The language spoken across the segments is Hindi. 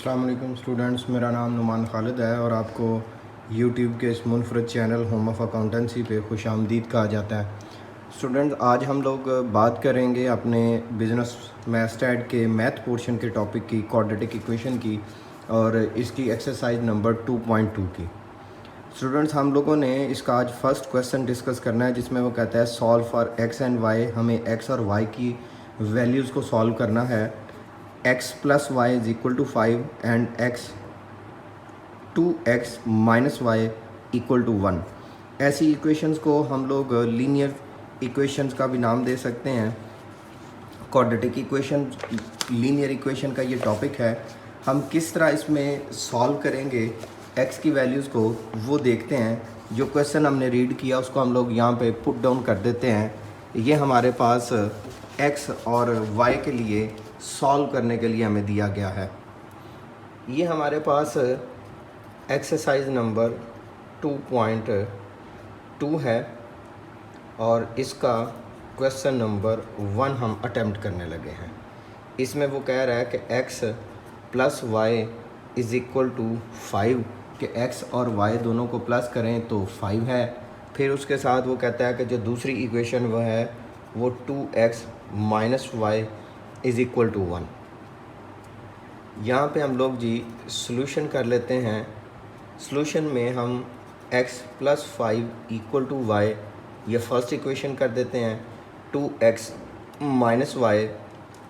अस्सलाम वालेकुम स्टूडेंट्स, मेरा नाम नुमान खालिद है और आपको यूट्यूब के इस मुनफरद चैनल होम ऑफ़ अकाउंटेंसी पे खुश आमदीद कहा जाता है। स्टूडेंट्स, आज हम लोग बात करेंगे अपने बिज़नेस मैथ्स के मैथ पोर्शन के टॉपिक की, क्वाड्रेटिक इक्वेशन की और इसकी एक्सरसाइज नंबर 2.2 की। स्टूडेंट्स, हम लोगों ने इसका आज फर्स्ट क्वेश्चन डिस्कस करना है जिसमें वो कहता है solve for X and Y. हमें एक्स और वाई की वैल्यूज़ को सॉल्व करना है। x plus Y is equal to 5 and x 2x minus Y equal to 1। ऐसी इक्वेशंस को हम लोग लीनियर इक्वेशंस का भी नाम दे सकते हैं। क्वाड्रेटिक इक्वेशन, लीनियर इक्वेशन का ये टॉपिक है। हम किस तरह इसमें सॉल्व करेंगे x की वैल्यूज़ को, वो देखते हैं। जो क्वेश्चन हमने रीड किया उसको हम लोग यहाँ पे पुट डाउन कर देते हैं। ये हमारे पास x और y के लिए सॉल्व करने के लिए हमें दिया गया है। ये हमारे पास एक्सरसाइज नंबर 2.2 है और इसका क्वेश्चन नंबर 1 हम अटेम्प्ट करने लगे हैं। इसमें वो कह रहा है कि x plus Y is equal to 5, कि x और y दोनों को प्लस करें तो 5 है। फिर उसके साथ वो कहता है कि जो दूसरी इक्वेशन वो है वो 2x minus Y is equal to 1। यहाँ पे हम लोग जी सॉल्यूशन कर लेते हैं। सॉल्यूशन में हम x plus 5 equal to Y, ये फर्स्ट इक्वेशन कर देते हैं। 2x minus Y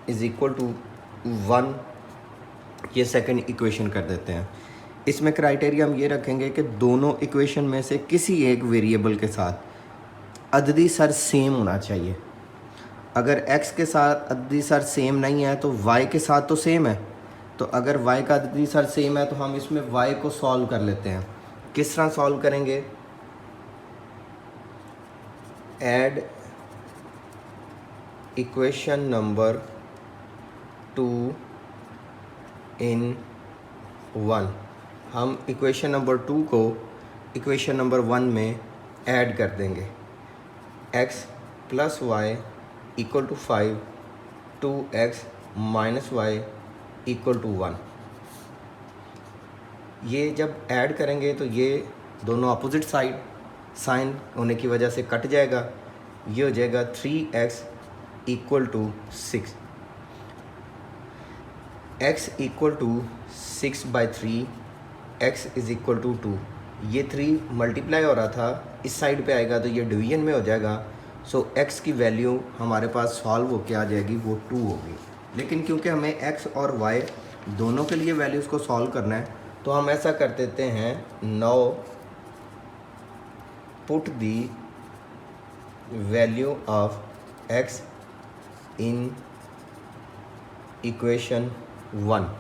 is equal to 1, ये सेकंड इक्वेशन कर देते हैं। इसमें क्राइटेरिया हम ये रखेंगे कि दोनों इक्वेशन में से किसी एक वेरिएबल के साथ अददी सर सेम होना चाहिए। अगर x के साथ अददी सर सेम नहीं है तो y के साथ तो सेम है। तो अगर y का अददी सर सेम है तो हम इसमें y को सॉल्व कर लेते हैं। किस तरह सॉल्व करेंगे? ऐड इक्वेशन नंबर 2 इन 1। हम इक्वेशन नंबर 2 को इक्वेशन नंबर 1 में ऐड कर देंगे। x plus Y equal to 5, 2x minus Y equal to 1। ये जब ऐड करेंगे तो ये दोनों अपोजिट साइड साइन होने की वजह से कट जाएगा। ये हो जाएगा 3x equal to 6। x equal to 6/3, x is equal to 2। ये 3 मल्टीप्लाई हो रहा था, इस साइड पे आएगा तो ये डिवीजन में हो जाएगा। सो x की वैल्यू हमारे पास सॉल्व होके आ जाएगी, वो 2 होगी। लेकिन क्योंकि हमें x और y दोनों के लिए वैल्यूज़ को सॉल्व करना है तो हम ऐसा कर देते हैं। Now put the value of x in equation 1।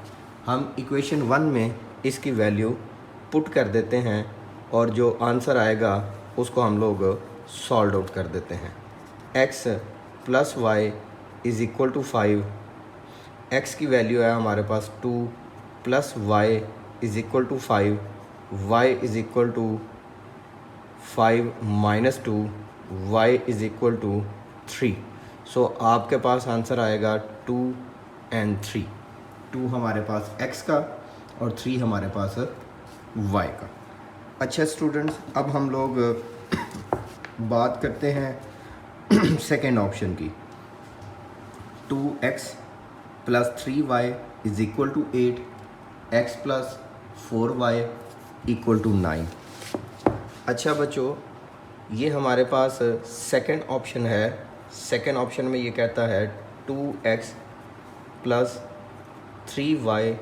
हम इक्वेशन 1 में इसकी वैल्यू पुट कर देते हैं और जो आंसर आएगा उसको हम लोग सॉल्व आउट कर देते हैं। x plus Y is equal to 5, x की वैल्यू है हमारे पास 2 plus Y is equal to 5, y is equal to 5 minus 2, y is equal to 3। So आपके पास आंसर आएगा 2 एंड 3। 2 हमारे पास x का और 3 हमारे पास y का। अच्छा स्टूडेंट्स, अब हम लोग बात करते हैं सेकेंड ऑप्शन की। 2x plus 3y is equal to 8, x plus 4y equal to 9। अच्छा बच्चों, ये हमारे पास सेकेंड ऑप्शन है। सेकेंड ऑप्शन में ये कहता है 2x plus 3y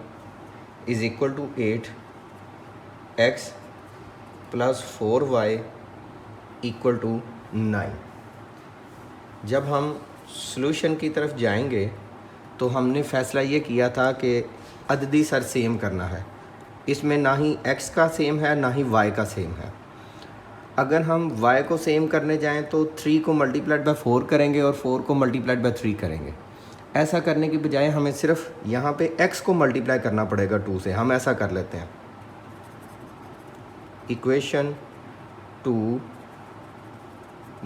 is equal to 8, x plus 4y equal to 9। जब हम सॉल्यूशन की तरफ जाएंगे तो हमने फ़ैसला ये किया था कि अददी सर सेम करना है। इसमें ना ही x का सेम है ना ही y का सेम है। अगर हम y को सेम करने जाएं तो 3 को मल्टीप्लाइड बाय 4 करेंगे और 4 को मल्टीप्लाइड बाय 3 करेंगे। ऐसा करने की बजाय हमें सिर्फ यहाँ पे x को मल्टीप्लाई करना पड़ेगा 2 से। हम ऐसा कर लेते हैं। इक्वेशन 2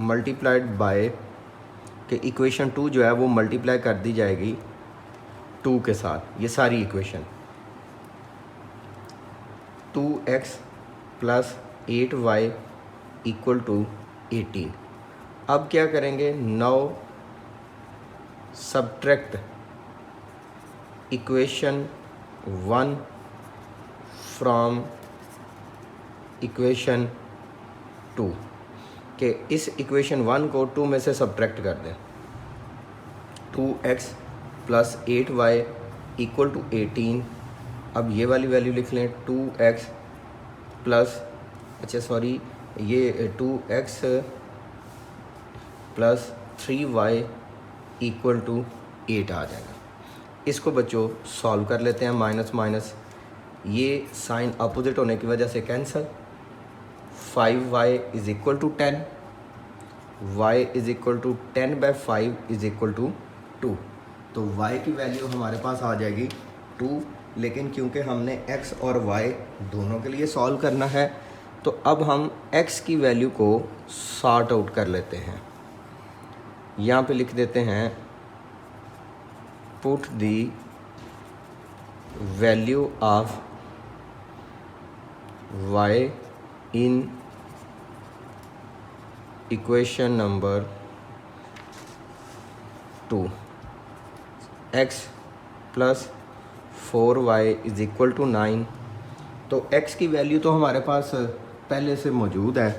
मल्टीप्लाइड बाय कि इक्वेशन 2 जो है वो मल्टीप्लाई कर दी जाएगी 2 के साथ, ये सारी equation. 2x plus 8y equal to 18। अब क्या करेंगे, now subtract equation 1 from equation 2 कि इस इक्वेशन 1 को 2 में से सब्ट्रैक्ट कर दें। 2x plus 8y equal to 18। अब ये वाली वैल्यू लिख लें, 2x प्लस ये 2x plus 3y equal to 8 आ जाएगा। इसको बच्चों सॉल्व कर लेते हैं। माइनस माइनस ये साइन अपोजिट होने की वजह से cancel. 5y is equal to 10, y is equal to 10/5 is equal to 2। तो y की वैल्यू हमारे पास आ जाएगी 2, लेकिन क्योंकि हमने x और y दोनों के लिए सॉल्व करना है तो अब हम x की वैल्यू को सॉर्ट आउट कर लेते हैं। यहाँ पे लिख देते हैं put the value of y in equation number 2। x plus 4y is equal to 9। तो x की वैल्यू तो हमारे पास पहले से मौजूद है,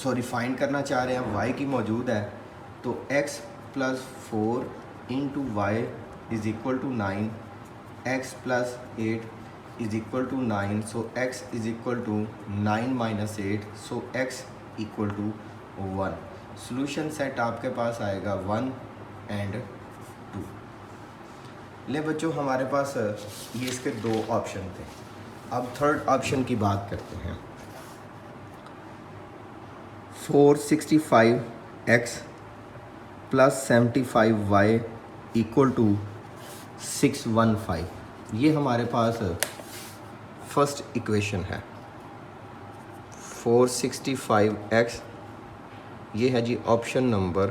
फाइंड करना चाह रहे हैं, y की मौजूद है। तो x plus 4 into Y is equal to 9, x plus 8 is equal to 9। So x is equal to 9 minus 8, so x equal to 1। Solution set आपके पास आएगा 1 एंड 2। ले बच्चों, हमारे पास ये इसके 2 ऑप्शन थे। अब थर्ड ऑप्शन की बात करते हैं। 465x plus 75y equal to 615। ये हमारे पास फर्स्ट इक्वेशन है। 465x ये है जी option number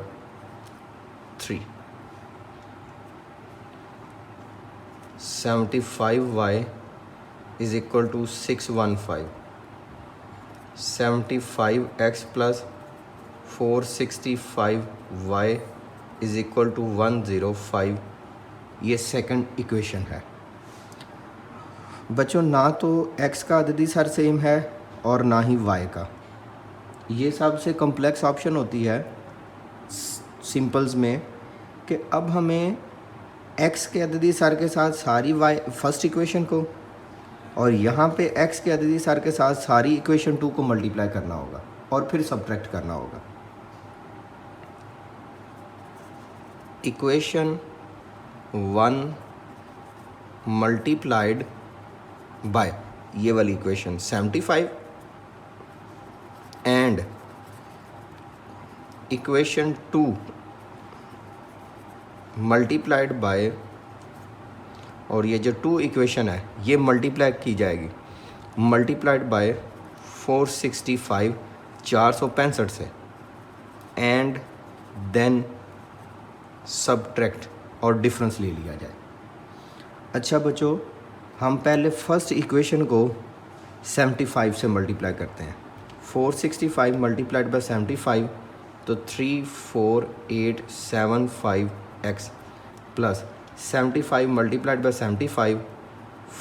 3। 75y is equal to 615। 75x plus 465y is equal to 105। ये सेकंड इक्वेशन है। बच्चों, ना तो x का अददी सर सेम है और ना ही y का। ये सबसे कम्प्लेक्स ऑप्शन होती है सिंपल्स में कि अब हमें x के अददी सर के साथ सारी y फर्स्ट इक्वेशन को और यहाँ पे x के अददी सर के साथ सारी इक्वेशन 2 को मल्टीप्लाई करना होगा और फिर सब्ट्रैक्ट करना होगा। इक्वेशन 1 मल्टीप्लाइड बाय ये वाली equation 75 and equation 2 multiplied by, और ये जो 2 इक्वेशन है ये मल्टीप्लाई की जाएगी, मल्टीप्लाइड बाय 465 465 से एंड देन सब्ट्रैक्ट और डिफरेंस ले लिया जाए। अच्छा बच्चों, हम पहले फर्स्ट इक्वेशन को 75 से मल्टीप्लाई करते हैं। 465 मल्टीप्लाइड बाय 75 तो 34875x plus 75 multiplied by 75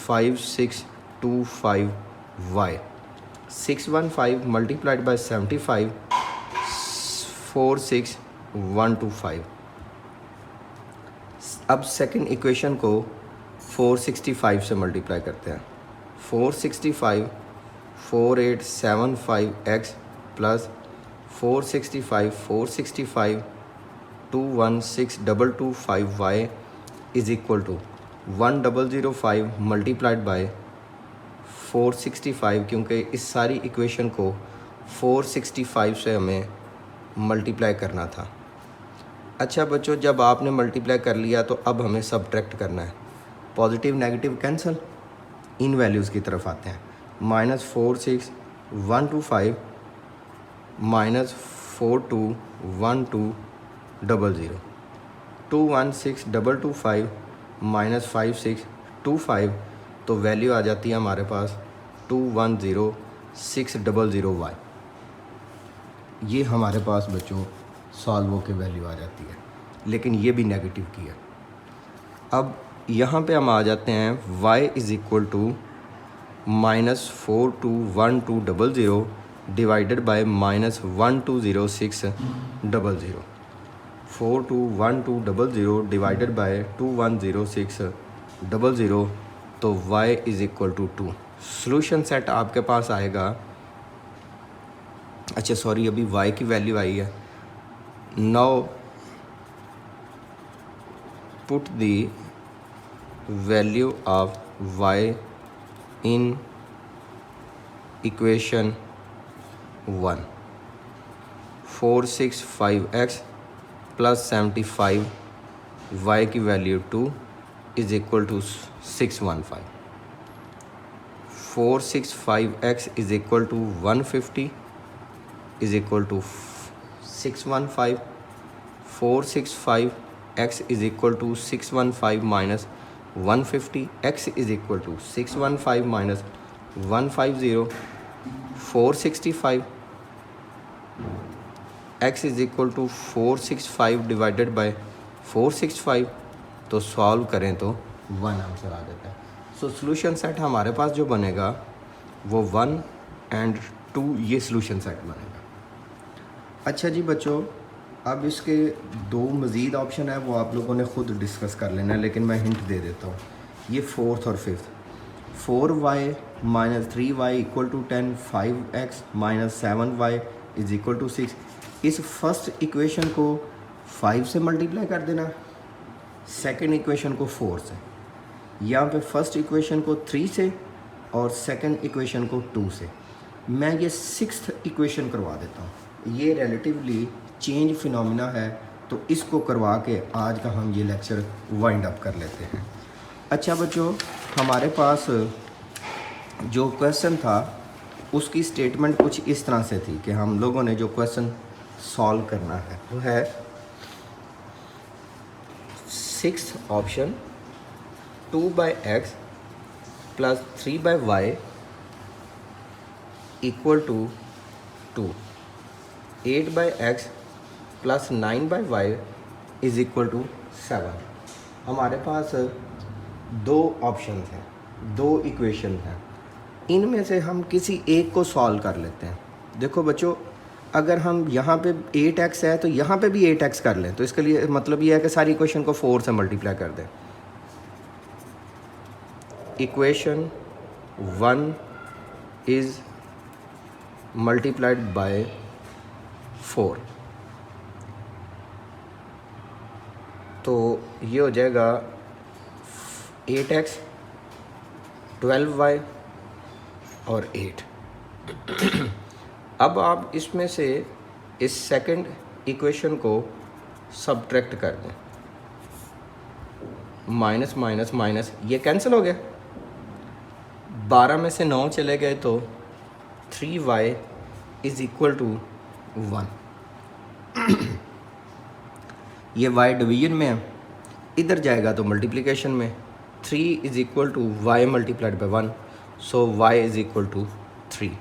5625y। 615 multiplied by 75 46125। अब सेकंड इक्वेशन को 465 से मल्टीप्लाई करते हैं। 465 4875x plus 465 2162225y is equal to 1005 multiplied by 465, क्योंकि इस सारी इक्वेशन को 465 से हमें मल्टीप्लाई करना था। अच्छा बच्चों, जब आपने मल्टीप्लाई कर लिया तो अब हमें सब्ट्रैक्ट करना है। पॉजिटिव नेगेटिव कैंसिल, इन वैल्यूज़ की तरफ आते हैं। -46125 -421200 2162225 -5625, तो वैल्यू आ जाती है हमारे पास 210600y। ये हमारे पास बच्चों सॉल्वो के वैल्यू आ जाती है, लेकिन ये भी नेगेटिव की है। अब यहाँ पे हम आ जाते हैं y is equal to -421200 divided by -1206000। 421200 divided by 210600, तो y is equal to 2। Solution set आपके पास आएगा, अच्छा सॉरी अभी y की वैल्यू आई है। Now put the value of y in equation 1। 465x plus 75 y की value 2 is equal to 615। 465x is equal to 150 is equal to 615। 465x is equal to 615 minus 150, x is equal to 615 minus 150, 465। x is equal to 465 divided by 465, तो सॉल्व करें तो 1 आंसर आ जाता है। सो सोल्यूशन सेट हमारे पास जो बनेगा वो 1 एंड 2 ये सोल्यूशन सेट बनेगा। अच्छा जी बच्चों, अब इसके दो मज़ीद ऑप्शन है, वो आप लोगों ने ख़ुद डिस्कस कर लेना है, लेकिन मैं हिंट दे देता हूँ। ये फोर्थ और fifth, 4y minus 3y equal to 10, 5x minus 7y is equal to 6। इस फर्स्ट इक्वेशन को 5 से मल्टीप्लाई कर देना, सेकंड इक्वेशन को 4 से। यहाँ पे फर्स्ट इक्वेशन को 3 से और सेकंड इक्वेशन को 2 से। मैं ये सिक्स्थ इक्वेशन करवा देता हूँ। ये रिलेटिवली चेंज फिनोमिना है, तो इसको करवा के आज का हम ये लेक्चर वाइंड अप कर लेते हैं। अच्छा बच्चों, हमारे पास जो क्वेश्चन था उसकी स्टेटमेंट कुछ इस तरह से थी कि हम लोगों ने जो क्वेश्चन सॉल्व करना है वो है 6th option 2/x plus 3/y equal to 2, 8/x plus 9/y is equal to 7। हमारे पास दो ऑप्शन हैं, दो इक्वेशन हैं, इनमें से हम किसी एक को सॉल्व कर लेते हैं। देखो बच्चों, अगर हम यहाँ पे 8x है तो यहाँ पे भी 8x कर लें, तो इसके लिए मतलब ये है कि सारी इक्वेशन को 4 से मल्टीप्लाई कर दें। इक्वेशन 1 इज़ मल्टीप्लाइड बाय 4, तो ये हो जाएगा 8x, 12y और 8। अब आप इसमें से इस सेकंड इक्वेशन को सब्ट्रैक्ट कर दें, माइनस माइनस माइनस ये कैंसिल हो गया, 12 में से 9 चले गए तो 3y इज़ इक्वल टू 1। ये y डिवीजन में है, इधर जाएगा तो मल्टीप्लिकेशन में। 3 is equal to y multiplied by 1, so y is equal to 3।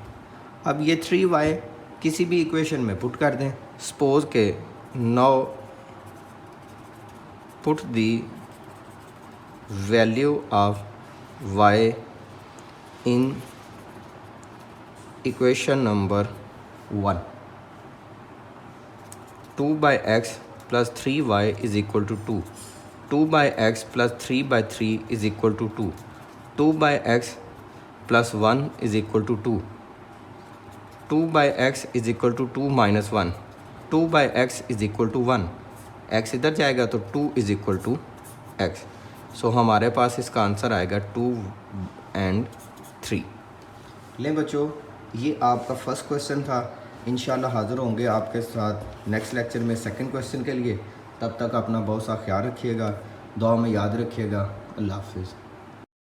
अब ये 3y किसी भी इक्वेशन में पुट कर दें। सपोज के now put the value of y in equation number 1। 2/x plus 3y is equal to 2, 2/x plus 3/3 is equal to 2, 2/x plus 1 is equal to 2, 2/x is equal to 2 minus 1, 2/x is equal to 1, x इधर जाएगा तो 2 is equal to x। So हमारे पास इसका आंसर आएगा 2 एंड 3। लें बच्चों, ये आपका फर्स्ट क्वेश्चन था। इंशाल्लाह हाज़िर होंगे आपके साथ नेक्स्ट लेक्चर में सेकंड क्वेश्चन के लिए। तब तक अपना बहुत सा ख्याल रखिएगा, दुआ में याद रखिएगा। अल्लाह हाफ़िज़।